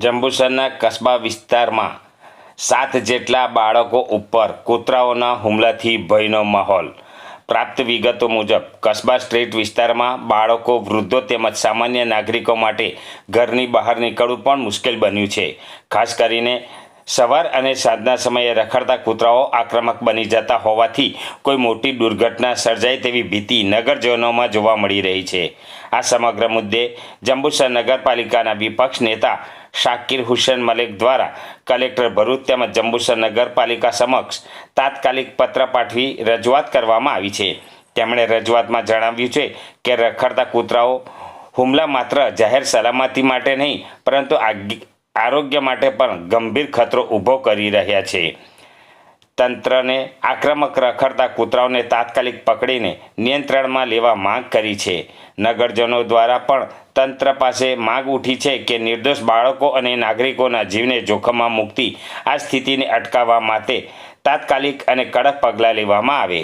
જંબુસરના કસ્બા વિસ્તારમાં 7 જેટલા બાળકો ઉપર કૂતરાઓના હુમલાથી ભયનો માહોલ। પ્રાપ્ત વિગતો મુજબ કસ્બા સ્ટ્રીટ વિસ્તારમાં બાળકો, વૃદ્ધો તેમજ સામાન્ય નાગરિકો માટે ઘરની બહાર નીકળવું પણ મુશ્કેલ બન્યું છે। ખાસ કરીને સવાર અને સાંજના સમયે રખડતા કૂતરાઓ આક્રમક બની જતા હોવાથી કોઈ મોટી દુર્ઘટના સર્જાય તેવી ભીતિ નગરજનોમાં જોવા મળી રહી છે। આ સમગ્ર મુદ્દે જંબુસર નગરપાલિકાના વિપક્ષ નેતા શાકિર હુસેન મલિક દ્વારા કલેક્ટર ભરૂચ તેમજ જંબુસર નગરપાલિકા સમક્ષ તાત્કાલિક પત્ર પાઠવી રજૂઆત કરવામાં આવી છે। તેમણે રજૂઆતમાં જણાવ્યું છે કે રખડતા કૂતરાઓ હુમલા માત્ર જાહેર સલામતી માટે નહીં પરંતુ આરોગ્ય માટે પણ ગંભીર ખતરો ઊભો કરી રહ્યા છે। તંત્રને આક્રમક રખડતા કૂતરાઓને તાત્કાલિક પકડીને નિયંત્રણમાં લેવા માંગ કરી છે। નગરજનો દ્વારા પણ તંત્ર પાસે માંગ ઉઠી છે કે નિર્દોષ બાળકો અને નાગરિકોના જીવને જોખમમાં મૂકતી આ સ્થિતિને અટકાવવા માટે તાત્કાલિક અને કડક પગલાં લેવામાં આવે।